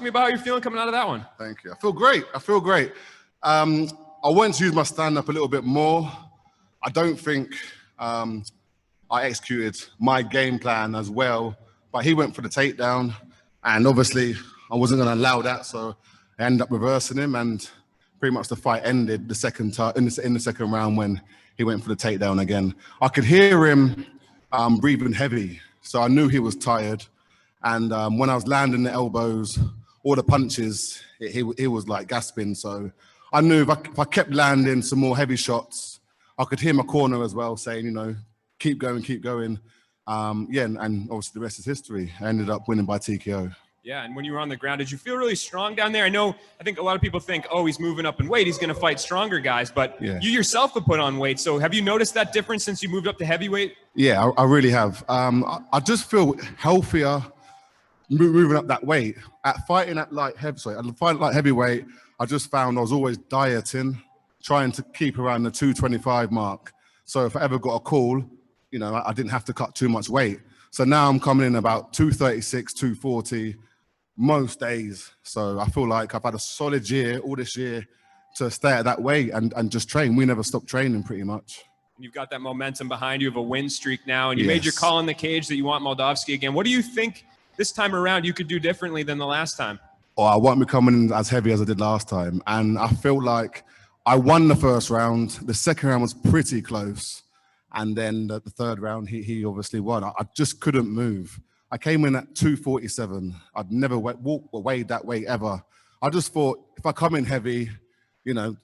me about how you're feeling coming out of that one. Thank you. I feel great. I wanted to use my stand-up a little bit more. I don't think I executed my game plan as well, but he went for the takedown, and obviously I wasn't going to allow that, so I ended up reversing him, and pretty much the fight ended the second in the second round when he went for the takedown again. I could hear him breathing heavy, so I knew he was tired, and when I was landing the elbows, all the punches, he was like gasping. So I knew if I kept landing some more heavy shots, I could hear my corner as well saying, you know, keep going. And obviously the rest is history. I ended up winning by TKO. Yeah, and when you were on the ground, did you feel really strong down there? I think a lot of people think, oh, he's moving up in weight, he's going to fight stronger guys, but You yourself have put on weight. So have you noticed that difference since you moved up to heavyweight? Yeah, I really have. I just feel healthier moving up that weight. At fighting at light heavyweight, I just found I was always dieting, trying to keep around the 225 mark. So if I ever got a call, you know, I didn't have to cut too much weight. So now I'm coming in about 236, 240 most days. So I feel like I've had a solid year, all this year, to stay at that weight and just train. We never stopped training pretty much. You've got that momentum behind you of a win streak now, and you made your call in the cage that you want Moldavsky again. What do you think this time around you could do differently than the last time? Oh, I won't be coming in as heavy as I did last time. And I feel like I won the first round. The second round was pretty close. And then the third round, he obviously won. I just couldn't move. I came in at 247. I'd never weighed that weight ever. I just thought if I come in heavy, you know,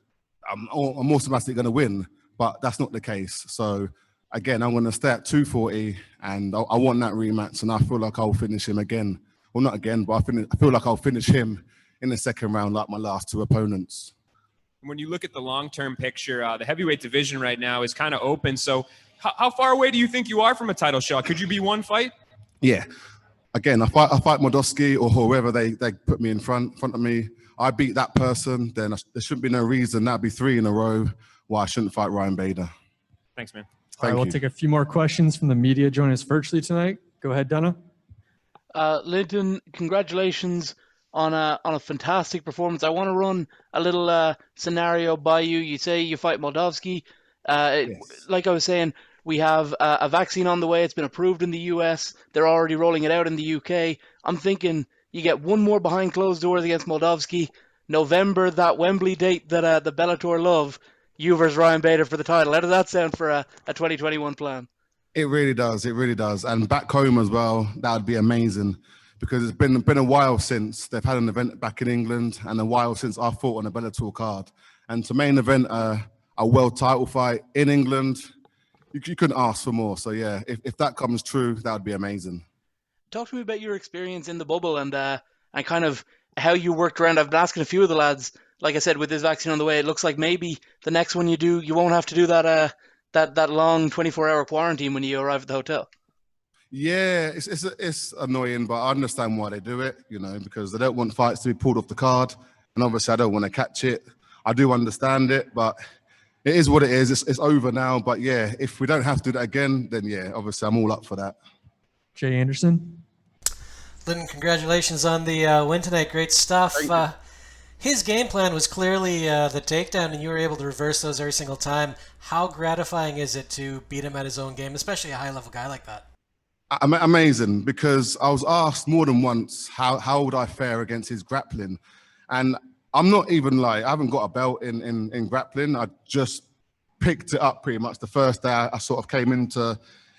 I'm automatically going to win. But that's not the case. So again, I'm going to stay at 240, and I want that rematch, and I feel like I'll finish him again. Well, not again, but I feel like I'll finish him in the second round like my last two opponents. When you look at the long-term picture, the heavyweight division right now is kind of open. So how far away do you think you are from a title shot? Could you be one fight? Yeah. Again, I fight Moldavsky or whoever they put me in front of me. I beat that person, then there shouldn't be no reason. That'd be 3 in a row why I shouldn't fight Ryan Bader. Thanks, man. All right, we'll take a few more questions from the media joining us virtually tonight. Go ahead, Donna. Linton, congratulations on a fantastic performance. I want to run a little scenario by you. You say you fight Moldavsky. Yes. Like I was saying, we have a vaccine on the way. It's been approved in the US. They're already rolling it out in the UK. I'm thinking you get one more behind closed doors against Moldavsky. November, that Wembley date that the Bellator love. You versus Ryan Bader for the title. How does that sound for a 2021 plan? It really does. It really does. And back home as well, that would be amazing, because it's been a while since they've had an event back in England, and a while since I fought on a Bellator card. And to main event a world title fight in England, you couldn't ask for more. So yeah, if that comes true, that would be amazing. Talk to me about your experience in the bubble and kind of how you worked around. I've been asking a few of the lads. Like I said, with this vaccine on the way, it looks like maybe the next one you do, you won't have to do that long 24-hour quarantine when you arrive at the hotel. Yeah, it's annoying, but I understand why they do it, you know, because they don't want fights to be pulled off the card, and obviously I don't want to catch it. I do understand it, but it is what it is. It's over now, but yeah, if we don't have to do that again, then yeah, obviously I'm all up for that. Jay Anderson. Linton, congratulations on the win tonight. Great stuff. His game plan was clearly the takedown, and you were able to reverse those every single time. How gratifying is it to beat him at his own game, especially a high-level guy like that? Amazing, because I was asked more than once how would I fare against his grappling, and I'm not even I haven't got a belt in grappling. I just picked it up pretty much the first day I sort of came into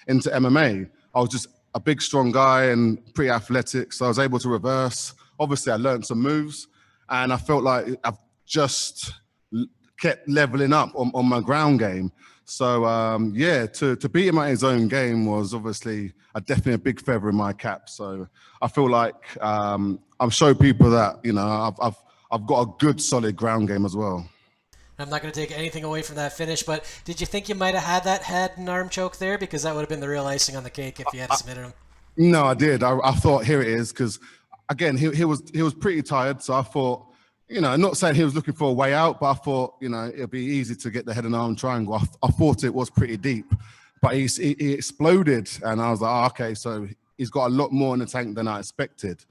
MMA. I was just a big, strong guy and pretty athletic, so I was able to reverse. Obviously, I learned some moves, and I felt like I've just kept leveling up on my ground game. So, yeah, to beat him at his own game was obviously definitely a big feather in my cap. So I feel like I'm showing people that, you know, I've got a good, solid ground game as well. I'm not going to take anything away from that finish, but did you think you might have had that head and arm choke there? Because that would have been the real icing on the cake if you had submitted him. No, I did. I thought, here it is, because, again, he was pretty tired, so I thought, you know, not saying he was looking for a way out, but I thought, you know, it'd be easy to get the head and arm triangle. I thought it was pretty deep, but he exploded, and I was like, oh, okay, so he's got a lot more in the tank than I expected.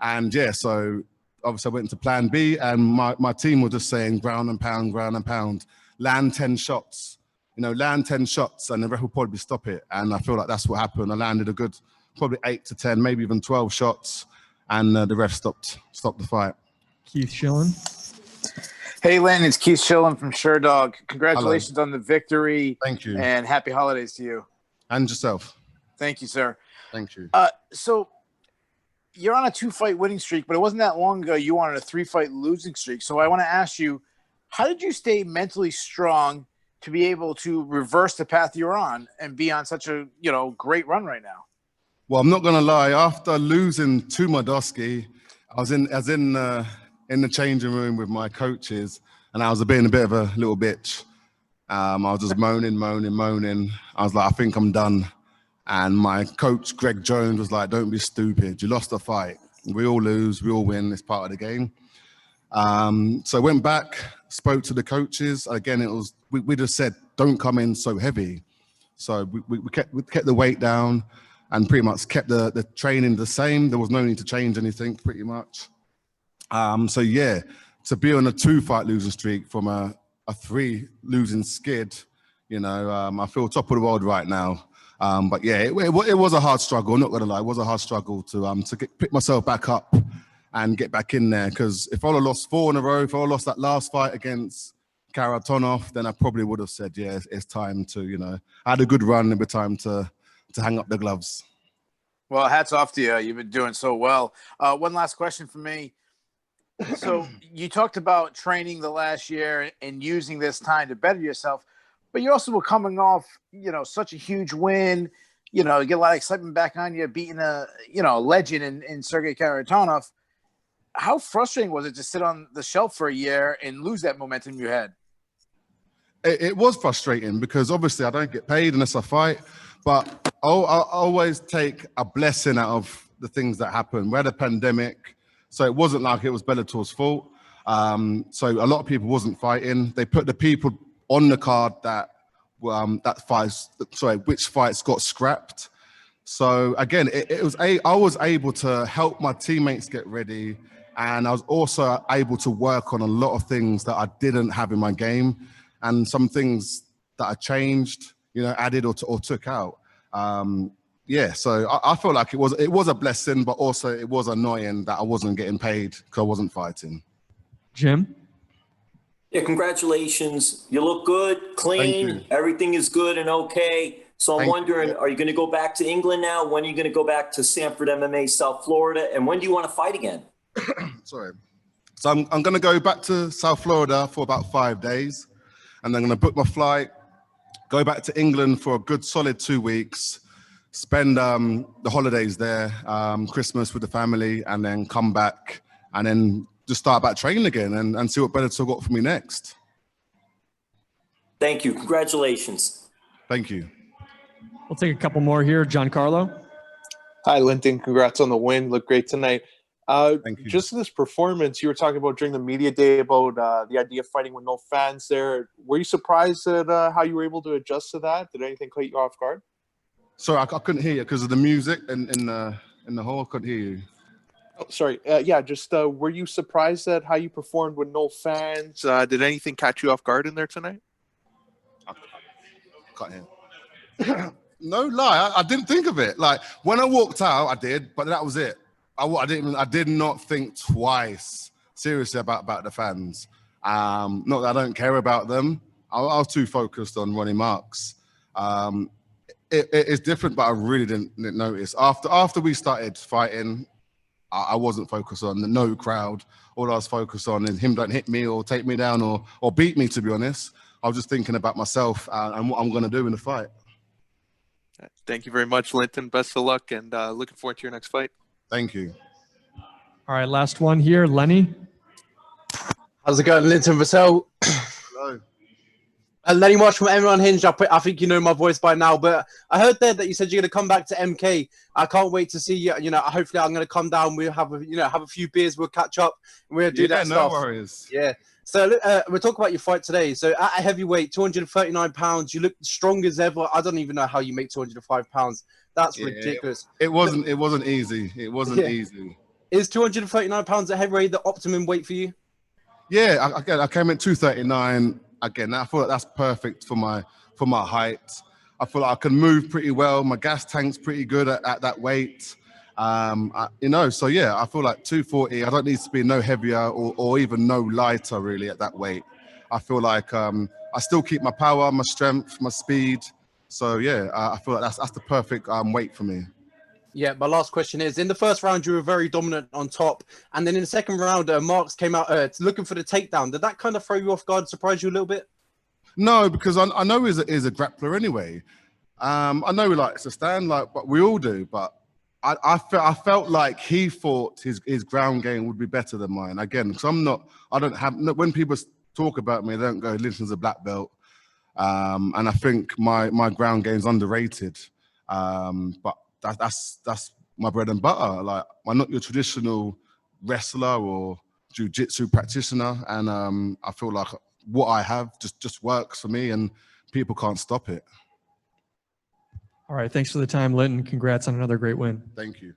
And, yeah, so obviously I went to plan B, and my team was just saying ground and pound, land 10 shots, land 10 shots, and the ref will probably stop it. And I feel like that's what happened. I landed a good probably 8 to 10, maybe even 12 shots, and the ref stopped the fight. Keith Schillen. Hey, Lynn, it's Keith Schillen from Sherdog. Congratulations on the victory. Thank you. And happy holidays to you. And yourself. Thank you, sir. Thank you. So you're on a 2-fight winning streak, but it wasn't that long ago you were on a 3-fight losing streak. So I want to ask you, how did you stay mentally strong to be able to reverse the path you're on and be on such a great run right now? Well, I'm not going to lie. After losing to Moldavsky, I was in the changing room with my coaches, and I was being a bit of a little bitch. I was just moaning. I was like, I think I'm done. And my coach, Greg Jones, was like, don't be stupid. You lost the fight. We all lose. We all win. It's part of the game. So I went back, spoke to the coaches. Again, we just said, don't come in so heavy. So we kept the weight down and pretty much kept the training the same. There was no need to change anything pretty much. So yeah, to be on a 2-fight losing streak from a 3 losing skid, I feel top of the world right now. But yeah, it was a hard struggle. I'm not gonna lie, it was a hard struggle to pick myself back up and get back in there. Because if I'd have lost 4 in a row, if I lost that last fight against Karatonov, then I probably would have said, yeah, it's time to, I had a good run. It was time to hang up the gloves. Well, hats off to you. You've been doing so well. One last question for me. So you talked about training the last year and using this time to better yourself, but you also were coming off, such a huge win. You get a lot of excitement back on you, beating a legend in Sergey Karatonov. How frustrating was it to sit on the shelf for a year and lose that momentum you had? It was frustrating because obviously I don't get paid unless I fight, but I'll always take a blessing out of the things that happen. We had a pandemic, so it wasn't like it was Bellator's fault. So a lot of people wasn't fighting. They put the people on the card which fights got scrapped. So again, I was able to help my teammates get ready, and I was also able to work on a lot of things that I didn't have in my game, and some things that I changed, added or took out. So I feel like it was a blessing, but also it was annoying that I wasn't getting paid because I wasn't fighting. Jim? Yeah, congratulations. You look good, clean, everything is good and okay. So I'm wondering, are you going to go back to England now? When are you going to go back to Sanford MMA, South Florida? And when do you want to fight again? Sorry. So I'm going to go back to South Florida for about 5 days, and I'm going to book my flight, go back to England for a good solid 2 weeks, spend the holidays there, Christmas with the family, and then come back and then just start back training again and see what Bellator got for me next. Thank you. Congratulations. Thank you. We'll take a couple more here. Giancarlo. Hi, Linton. Congrats on the win. Look great tonight. Thank you. Just this performance, you were talking about during the media day about the idea of fighting with no fans there. Were you surprised at how you were able to adjust to that? Did anything caught you off guard? Sorry, I couldn't hear you because of the music in the hall. I couldn't hear you. Oh, sorry. Were you surprised at how you performed with no fans? Did anything catch you off guard in there tonight? I can't hear. No lie, I didn't think of it. Like when I walked out, I did, but that was it. I did not think twice seriously about the fans. Not that I don't care about them. I was too focused on Ronny Markes. It's different, but I really didn't notice. After we started fighting, I wasn't focused on no crowd. All I was focused on is him don't hit me or take me down or beat me, to be honest. I was just thinking about myself and what I'm going to do in the fight. Thank you very much, Linton. Best of luck, and looking forward to your next fight. Thank you. All right, last one here. Lenny. How's it going, Linton Vassell? Hello. Lenny Marsh from MMA Unhinged. I think you know my voice by now, but I heard there that you said you're going to come back to MK. I can't wait to see you. Hopefully I'm going to come down. We'll have a few beers. We'll catch up and we'll do that stuff. No worries. Yeah. So we'll talk about your fight today. So at a heavyweight, 239 pounds, you look strong as ever. I don't even know how you make 205 pounds. That's ridiculous. It wasn't easy. It wasn't easy. Is 239 pounds at heavyweight the optimum weight for you? Yeah, I came in 239. Again, I feel like that's perfect for my height. I feel like I can move pretty well. My gas tank's pretty good at that weight. So yeah, I feel like 240. I don't need to be no heavier or even no lighter really at that weight. I feel like I still keep my power, my strength, my speed. So yeah, I feel like that's the perfect weight for me. Yeah, my last question is, in the first round, you were very dominant on top. And then in the second round, Markes came out looking for the takedown. Did that kind of throw you off guard, surprise you a little bit? No, because I know he's a grappler anyway. I know he likes to stand, but we all do. But I felt like he thought his ground game would be better than mine. Again, because I don't have, when people talk about me, they don't go, Linton's a black belt. And I think my ground game's underrated. But that's my bread and butter. Like, I'm not your traditional wrestler or jiu-jitsu practitioner, and I feel like what I have just works for me, and people can't stop it. All right, thanks for the time, Linton. Congrats on another great win. Thank you.